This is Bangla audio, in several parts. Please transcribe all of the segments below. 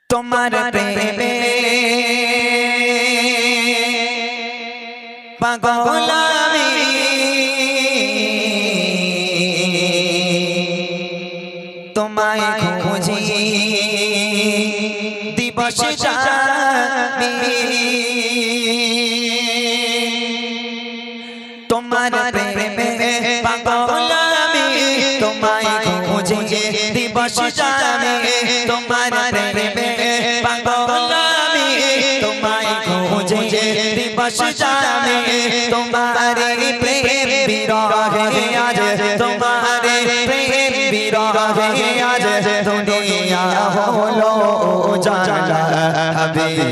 তোমার প্রেমে পাগল আমি তোমায় খুঁজি দিবস যামি তোমার প্রেমে পাগল আমি তোমায় খুঁজি দিবস যামি তোমার প্রেমে পাগল আমি তোমায় খুঁজি দিবস যামি তোমার প্রেম বিরহে আজ তোমার প্রেম বিরহে আজ দুনিয়া হলো জালা হাবিবি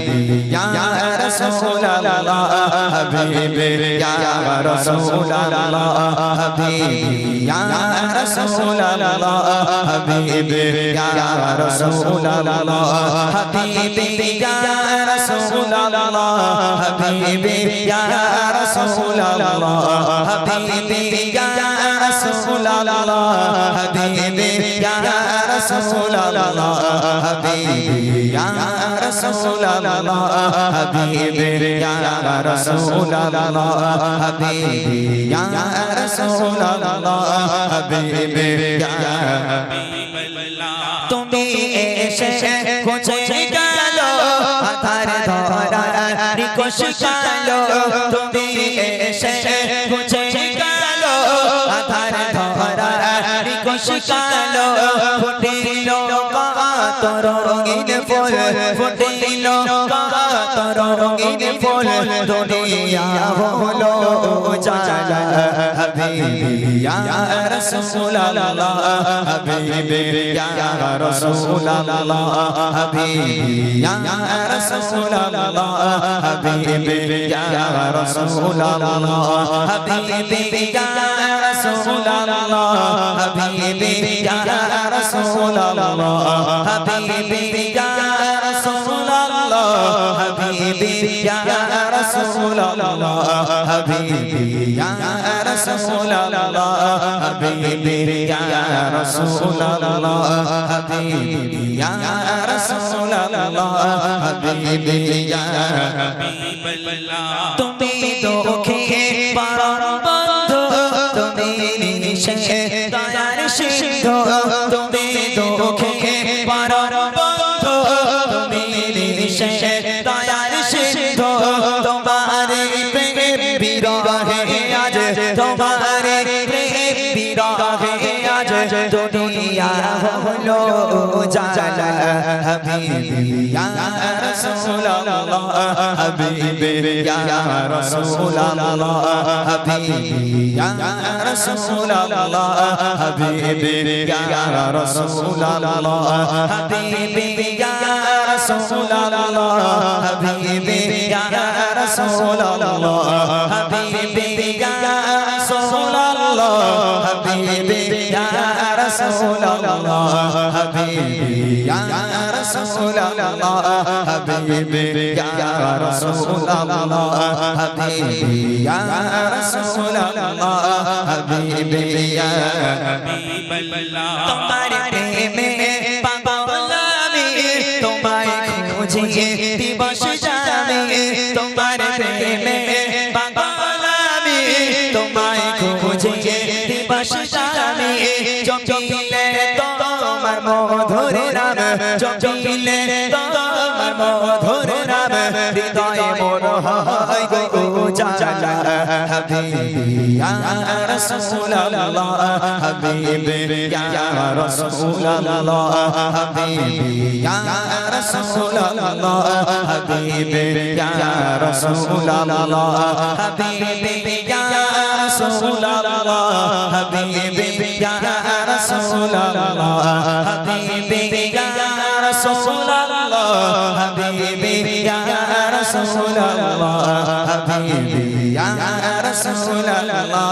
ইয়া রাসূলুল্লাহ হাবিবি ইয়া রাসূলুল্লাহ হাবিবি ইয়া রাসূলুল্লাহ হাবিবি ইয়া রাসূলুল্লাহ হাবিবি ইয়া রাসূলুল্লাহ হাবিবি ইয়া রাসূলুল্লাহ হাবিবি ইয়া রাসূলুল্লাহ হাবিবি ইয়া রাসূলুল্লাহ হাবিবি ইয়া রাসূলুল্লাহ হাবিবি ইয়া রাসূলুল্লাহ হাবিবি ইয়া রাসূলুল্লাহ হাবিবি ইয়া তুমি এসে খুঁজে গেল আধার ধরা নিকশ গেল তুমি এসে খুঁজে গেল আধার ধরা নিকশ গেল ফুটিল কত রঙিন ফুল ফুটিল কত রঙিন ফুল দুনিয়া হলো জালা হাবিবি ইয়া রাসূলুল্লাহ হাবিবি ইয়া রাসূলুল্লাহ হাবিবি ইয়া রাসূলুল্লাহ হাবিবি ইয়া রাসূলুল্লাহ হাবিবি ইয়া রাসূলুল্লাহ হাবিবি ইয়া রাসূলুল্লাহ হাবিবি ইয়া রাসূলুল্লাহ হাবিবি ইয়া রাসূলুল্লাহ হাবিবি ইয়া রাসূলুল্লাহ হাবিবি ইয়া রাসূলুল্লাহ হাবিবি ইয়া রাসূলুল্লাহ হাবিবি ইয়া হাবিবাল্লাহ তুমি দুঃখে পরম বন্ধু তুমি নিশে দয়ার সিন্ধু তুমি দুঃখে পরম বন্ধু তুমি নিশে দয়ার সিন্ধু তোমার প্রেম বিরহে আজ তোমার প্রেম বিরহে আজ দুনিয়া হলো জালা হাবিবি ইয়া রাসূলুল্লাহ হাবিবি ইয়া রাসূলুল্লাহ হাবিবি ইয়া রাসূলুল্লাহ হাবিবি ইয়া রাসূলুল্লাহ হাবিবি ইয়া রাসূলুল্লাহ হাবিবি ইয়া রাসূলুল্লাহ হাবিবি ইয়া রাসূলুল্লাহ হাবিবি ইয়া রাসূলুল্লাহ হাবিবি ইয়া রাসূলুল্লাহ হাবিবি ইয়া রাসূলুল্লাহ হাবিবি ইয়া রাসূলুল্লাহ হাবিবি ইয়া হাবিবাল্লাহ তোমার প্রেমে পাগল আমি তোমায় খুঁজি দিবস যামি তোমার প্রেমে পাগল আমি তোমায় খুঁজি দিবস যামি জপিলে তোমার মধুর নাম জপিলে তোমার মধুর নাম হৃদয়ে মোর হয় গো জালা হাবিবি ইয়া রাসূলুল্লাহ হাবিবি ইয়া রাসূলুল্লাহ হাবিবি ইয়া রাসূলুল্লাহ হাবিবি ইয়া রাসূলুল্লাহ হাবিবি ইয়া রাসূলুল্লাহ হাবিবি ইয়া রাসূলুল্লাহ হাবিবি ইয়া রাসূলুল্লাহ হাবিবি ইয়া রাসূলুল্লাহ হাবিবি ইয়া রাসূলুল্লাহ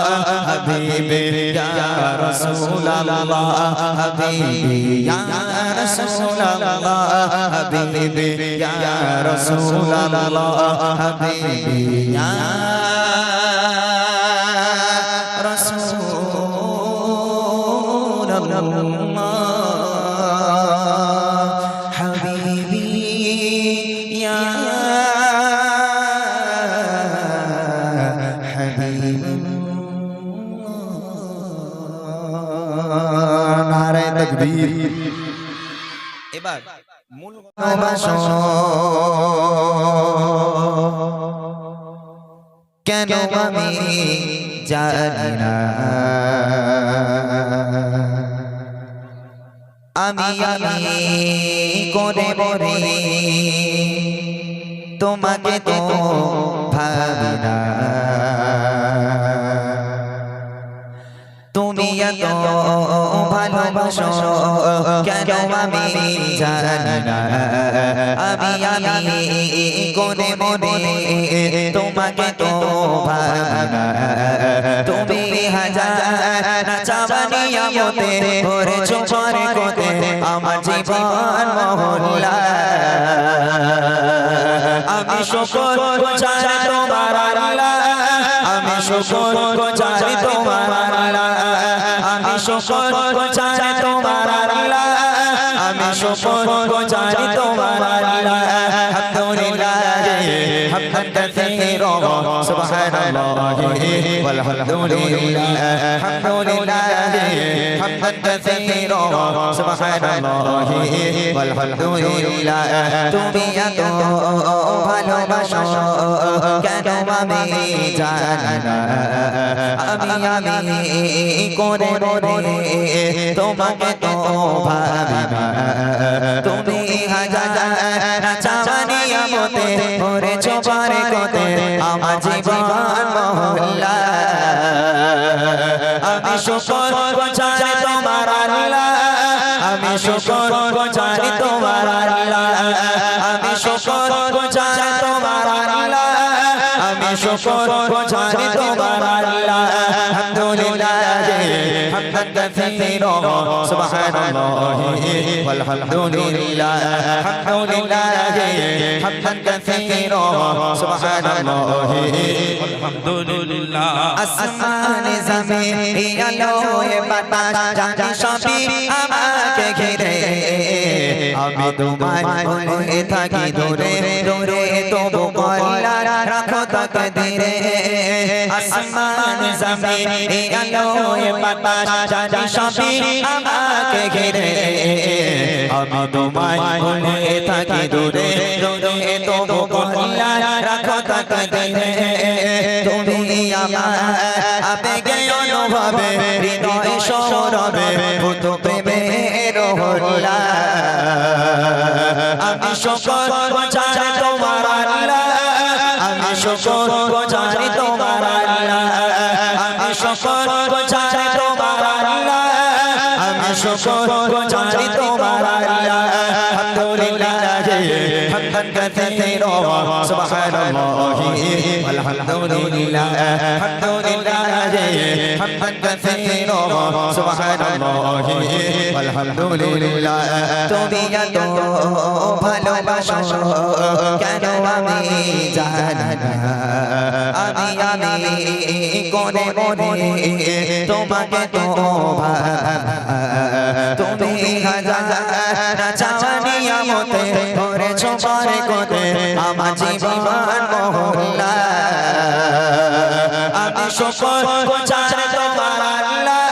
হাবিবি ইয়া রাসূলুল্লাহ হাবিবি ইয়া রাসূলুল্লাহ হাবিবি ইয়া রাসূলুল্লাহ হাবিবি ইয়া রাসূলুল্লাহ হাবিবি তাকবীর। এবার মূল কেন আমি জানি না, আমি করে বলে তোমাকে তো ভাবি না, তুমি এত ভালোবাসো কেন আমি জানি না, আমি করে বলে তোমাকে তো ভাবি না, তুমি হাজার চাওয়ানি আমতে করেছো পরে কোতে আমার জীবন মহল্লা, আমি শুকর গুজারি তোমার আল্লাহ, আমি শুকর গুজারি তোমার আল্লাহ, আমি শুকর গুজারি তোমার আল্লাহ, আমি শুকর গুজারি তোমার আল্লাহ। আলহামদুলিল্লাহ হামদান কাসীরা সুবহানাল্লাহি ওয়ালহামদুলিল্লাহ, আলহামদুলিল্লাহ হামদান কাসীরা সুবহানাল্লাহি ওয়ালহামদুলিল্লাহ। তুমি এত ভালোবাসো কেন আমি জানি না, আমি করে বলে তোমাকে তো ভাবি না, তুমি হাজার চাওয়ানি আমতে করেছো পরে কোতে আমার জীবন মহল্লা, আমি শুকর গুজারি তোমার আল্লাহ, আমি শুকর গুজারি তোমার আল্লাহ, আমি শুকর গুজারি তোমার আল্লাহ, আমি শুকর গুজারি তোমার আল্লাহ। আলহামদুলিল্লাহ হামদান কাসীরা সুবহানাল্লাহি ওয়ালহামদুলিল্লাহ, আলহামদুলিল্লাহ হামদান কাসীরা সুবহানাল্লাহি ওয়ালহামদুলিল্লাহ। আসমানে জমিন আলোয় বাতাস জানি সবই আমাকে ঘিরে, আমি তোমায় বলে থাকি দূরে দূরে তবু কল্যাণ রাখো তাকদীরে। আসমানে জমিন আলোয় বাতাস জানি সবই আমাকে ঘিরে, আমি তোমায় বলে থাকি দূরে দূরে তবু কল্যাণ রাখো তাকদীরে। তুমি আমার আবেগে অনুভবে হৃদয় সৌরভে ভূত প্রেমের হল্লা, আমি শুকর গুজারি তোমার আল্লাহ, আমি শুকর গুজারি তোমার আল্লাহ, আমি শুকর গুজারি তোমার আল্লাহ, আমি শুকর গুজারি তোমার আল্লাহ। আলহামদুলিল্লাহ হামদান কাসীরা সুবহানাল্লাহি ওয়ালহামদুলিল্লাহ, আলহামদুলিল্লাহ হামদান কাসীরা সুবহানাল্লাহি ওয়ালহামদুলিল্লাহ। তুমি এত ভালোবাসো কেন আমি জানি না, আমি করে বলে তোমাকে তো তুমি হাজার চাওয়ানি আমতে করেছো পরে কোতে আমার জীবন মহল্লা, আমি শুকর গুজারি তোমার আল্লাহ,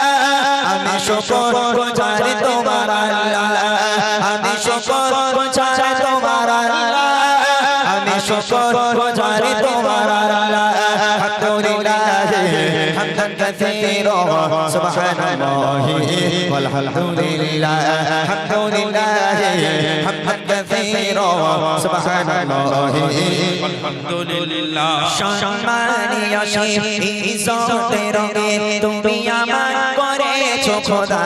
আমি শুকর গুজারি তোমার আল্লাহ, আমি শুকর গুজারি তোমার আল্লাহ, আমি শুকর গুজারি তোমার আল্লাহ। আলহামদুলিল্লাহ হামদান কাসীরা সুবহানাল্লাহি ওয়ালহামদুলিল্লাহ, আলহামদুলিল্লাহ হামদান কাসীরা সুবহানাল্লাহি ওয়ালহামদুলিল্লাহ। সম্মানীয় ইজ্জতের রঙে তুমি আমার করেছো খোদা,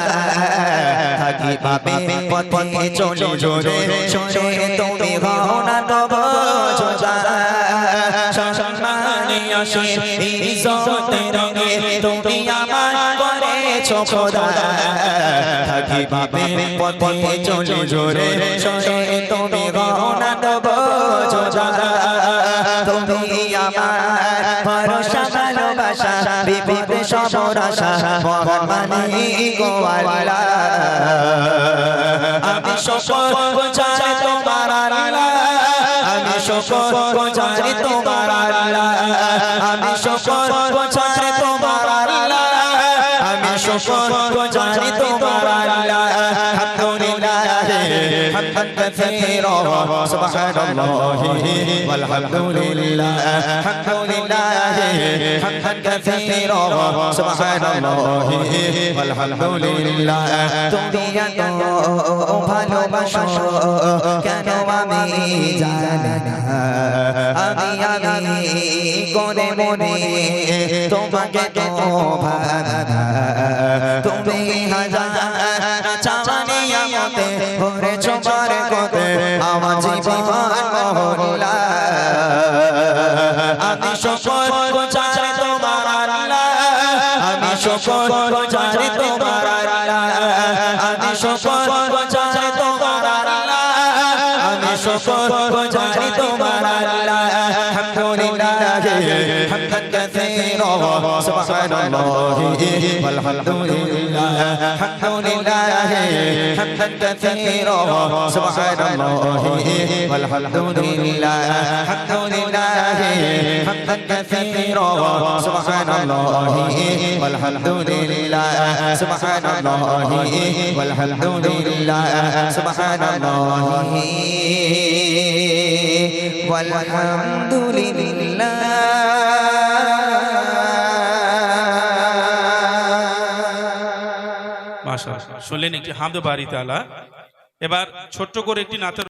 থাকি পাবে পথে চলে জোরে সরে তুমি হও না তব জোজা। সম্মানীয় ইজ্জতের রঙে তুমি আমার করেছো খোদা, থাকি পাবে পথে চলে জোরে সরে তুমি হও না তব জোজা। তুমি আমার ভরসা ভালোবাসা বিপদে সবর আশা মহান মালিক গো আল্লাহ, আমি শুকর গুজারি তোমার আল্লাহ, আমি শুকর গুজারি তোমার আল্লাহ, আমি শুকর গুজারি তোমার আল্লাহ, আমি শুকর গুজারি তোমার আল্লাহ। حمدا كثيرا سبحان الله والحمد لله الحمد لله حمدا كثيرا سبحان الله والحمد لله তুমি এত ভালোবাসো কেন আমি জানি না আমি কোনে মনে তোমাকে তো ভাবনা তুমি হাজার চাওয়ানি আমাতে ভরে চোমার কোতে আমার জীবন মহল্লা আমি শুকর গুজারি তোমার আল্লাহ আমি শুকর গুজারি তোমার আল্লাহ আমি শুকর গুজারি তোমার আল্লাহ আমি শুকর গুজারি তোমার আল্লাহ আলহামদুলিল্লাহ হামদান কাসীরা সুবহানাল্লাহ walhamdulillah alhamdulillah hamdan katsira subhanallah walhamdulillah alhamdulillah hamdan katsira subhanallah walhamdulillah subhanallah walhamdulillah subhanallah walhamdulillah মাশাআল্লাহ শুনলেন একটি হামদ বাড়ি তাআলা। এবার ছোট্ট করে একটি নাতের